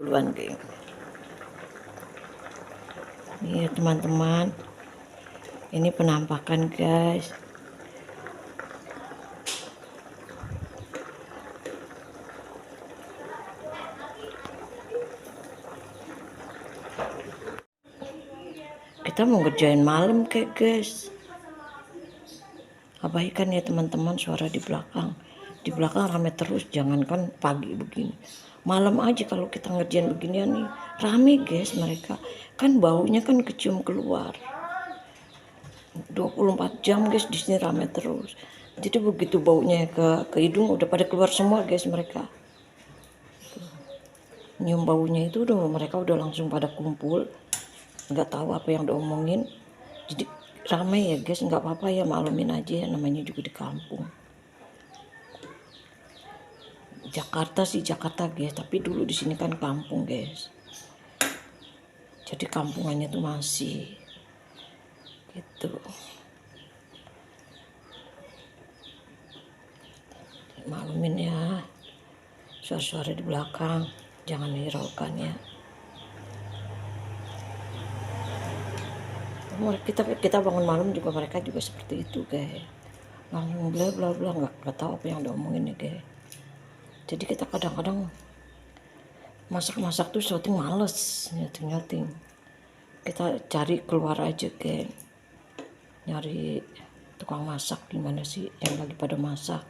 duluan, geng. Nih teman-teman, ini penampakan guys. Kita mau ngerjain malam kayak guys. Abaikan ya teman-teman suara di belakang. Di belakang rame terus, jangankan pagi begini. Malam aja kalau kita ngerjain beginian nih, rame guys mereka. Kan baunya kan kecium keluar. 24 jam guys di sini rame terus. Jadi begitu baunya ke hidung udah pada keluar semua guys mereka. Nyium baunya itu mereka udah langsung pada kumpul. Nggak tahu apa yang diomongin. Jadi ramai ya guys, nggak apa-apa ya, maklumin aja ya, namanya juga di kampung. Jakarta sih Jakarta guys, tapi dulu di sini kan kampung guys. Jadi kampungannya tuh masih gitu. Maklumin ya, suara-suara di belakang jangan dihiraukan ya. Kita bangun malam juga mereka juga seperti itu guys, langsung bla bla bla, nggak tahu apa yang diomongin ya guys. Jadi kita kadang-kadang masak tuh syuting males, nyating kita cari keluar aja guys, nyari tukang masak gimana sih yang lagi pada masak,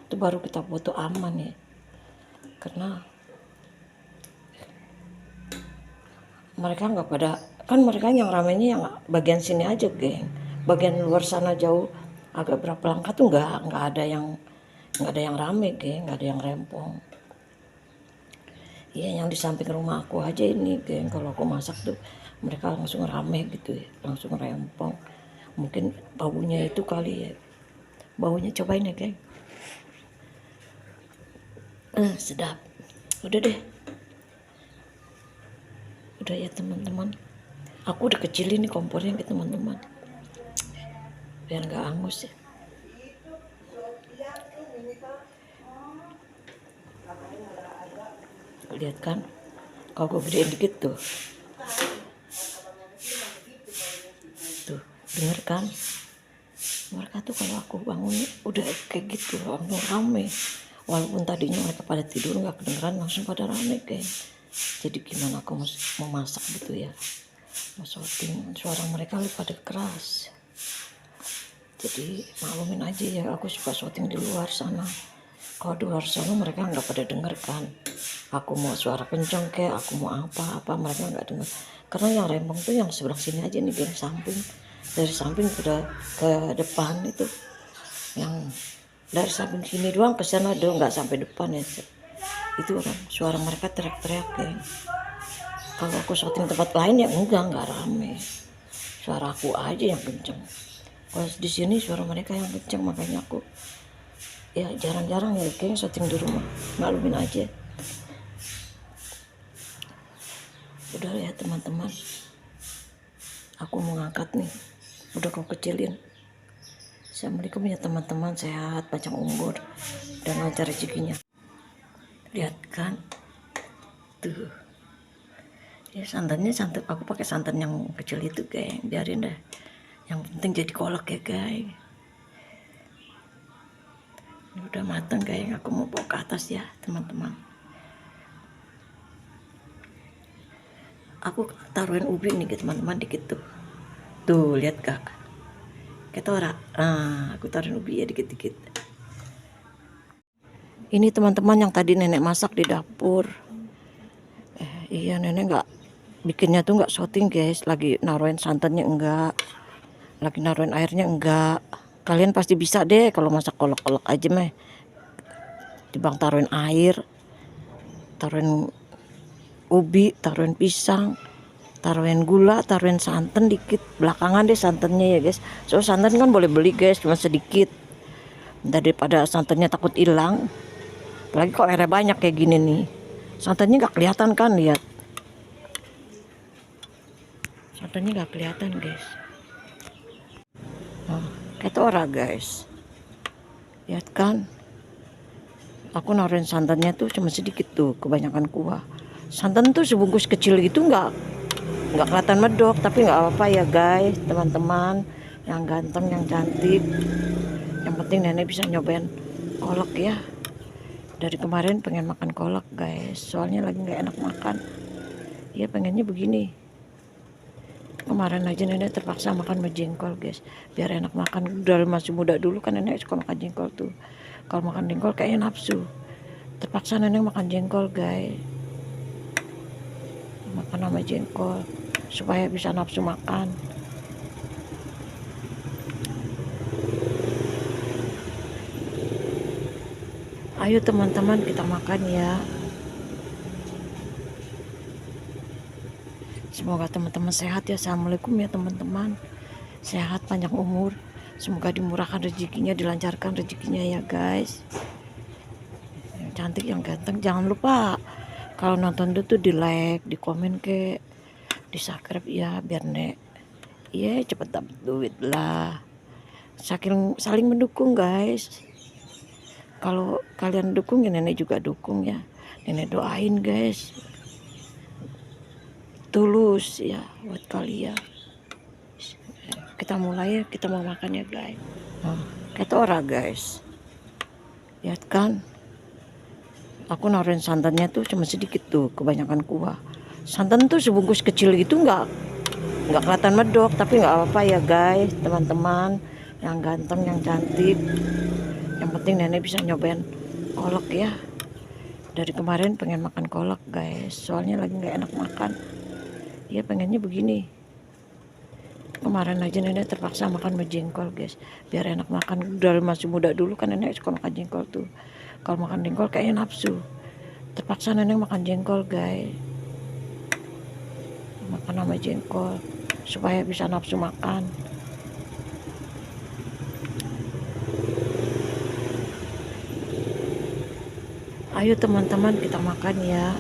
itu baru kita foto aman ya. Karena mereka nggak pada, kan mereka yang ramenya yang bagian sini aja geng, bagian luar sana jauh agak berapa langkah tuh nggak ada yang rame geng, nggak ada yang rempong. Iya yang di samping rumah aku aja ini geng, kalau aku masak tuh mereka langsung rame gitu ya, langsung rempong. Mungkin baunya itu kali ya, baunya cobain ya geng. Sedap. Udah deh, udah ya teman-teman, aku udah kecilin nih kompornya ke teman-teman biar nggak angus ya. Lihat kan, kalau gue gedein dikit tuh denger kan, mereka tuh kalau aku bangun udah kayak gitu langsung rame, walaupun tadinya mereka pada tidur nggak kedengeran, langsung pada rame guys. Jadi gimana aku mau masak gitu ya, mau syuting, suara mereka pada keras. Jadi maklumin aja ya, aku suka syuting di luar sana. Kalau di luar sana mereka nggak pada denger kan, aku mau suara kencang kayak aku mau apa mereka nggak denger. Karena yang rempong tuh yang sebelah sini aja nih geng, samping, dari samping ke depan itu, yang dari samping sini doang ke sana doang, nggak sampai depan ya. Itu kan suara mereka teriak-teriak geng. Kalau aku syuting tempat lain ya nggak rame, suara aku aja yang kenceng. Kalau di sini suara mereka yang kenceng, makanya aku ya jarang-jarang ya geng syuting di rumah, maklumin aja. Udah ya teman-teman, aku mau ngangkat nih, udah kau kecilin. Assalamualaikum ya teman-teman, sehat, panjang umur, dan lancar rezekinya. Lihat kan tuh ya, santannya aku pakai santan yang kecil itu geng, biarin deh, yang penting jadi kolak ya geng. Ini udah matang geng, aku mau bawa ke atas ya teman-teman. Aku taruhin ubi nih teman-teman dikit tuh lihat kak, ketora. Aku taruhin ubi ya dikit-dikit. Ini teman-teman yang tadi nenek masak di dapur. Iya nenek nggak bikinnya tuh nggak syuting guys, lagi naruhin santannya enggak, lagi naruhin airnya enggak. Kalian pasti bisa deh kalau masak kolak-kolak aja meh, dibang taruhin air, taruhin ubi, taruhin pisang, taruhin gula, taruhin santan dikit belakangan deh santannya ya guys. Soalnya santan kan boleh beli guys, cuma sedikit, daripada santannya takut hilang. Apalagi kok airnya banyak kayak gini nih, santannya nggak kelihatan kan, lihat santannya nggak kelihatan guys. Ketora guys, lihat kan, aku naruhin santannya tuh cuma sedikit tuh, kebanyakan kuah. Santan tuh sebungkus kecil gitu nggak kelihatan medok, tapi nggak apa-apa ya guys, teman-teman yang ganteng yang cantik. Yang penting nenek bisa nyobain kolak ya. Dari kemarin pengen makan kolak guys, soalnya lagi nggak enak makan. Ya pengennya begini. Kemarin aja nenek terpaksa makan jengkol guys, biar enak makan. Dari masih muda dulu kan nenek suka makan jengkol tuh. Kalau makan jengkol kayaknya nafsu. Terpaksa nenek makan jengkol guys, makan sama jengkol supaya bisa nafsu makan. Ayo teman-teman kita makan ya. Semoga teman-teman sehat ya. Assalamualaikum ya teman-teman. Sehat, panjang umur. Semoga dimurahkan rezekinya, dilancarkan rezekinya ya guys. Yang cantik, yang ganteng, jangan lupa kalau nonton itu di like, di komen ke, di subscribe ya, biar nek ya cepet dapet duit lah. Saling mendukung guys. Kalau kalian dukung ya nenek juga dukung ya. Nenek doain guys, tulus ya buat kalian. Kita mulai ya, kita mau makan ya guys. Kata orang guys, lihat kan, aku naruhin santannya tuh cuma sedikit tuh, kebanyakan kuah. Santan tuh sebungkus kecil gitu nggak kelihatan medok, tapi nggak apa-apa ya guys, teman-teman yang ganteng yang cantik. Yang penting nenek bisa nyobain kolak ya. Dari kemarin pengen makan kolak guys, soalnya lagi nggak enak makan. Ya pengennya begini. Kemarin aja nenek terpaksa makan jengkol guys, biar enak makan. Dari masih muda dulu kan nenek suka makan jengkol tuh. Kalau makan jengkol kayaknya nafsu. Terpaksa nenek makan jengkol guys, makan sama jengkol supaya bisa nafsu makan. Ayo teman-teman kita makan ya.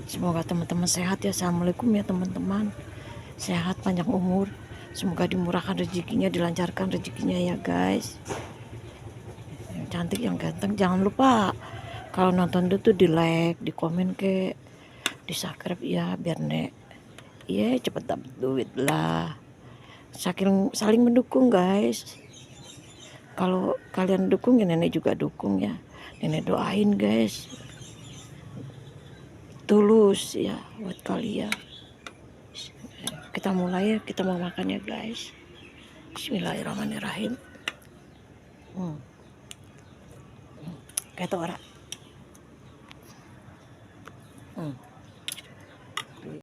Semoga teman-teman sehat ya. Assalamualaikum ya teman-teman. Sehat, panjang umur. Semoga dimurahkan rezekinya, dilancarkan rezekinya ya guys. Yang cantik, yang ganteng, jangan lupa kalau nonton itu di like, di komen ke, di subscribe ya, biar nek ya cepet dapet duit lah. Saling mendukung guys. Kalau kalian dukung ya nenek juga dukung ya. Nenek doain guys, tulus ya buat kalian. Kita mulai ya, kita mau makan ya guys. Bismillahirrahmanirrahim. Kata orang.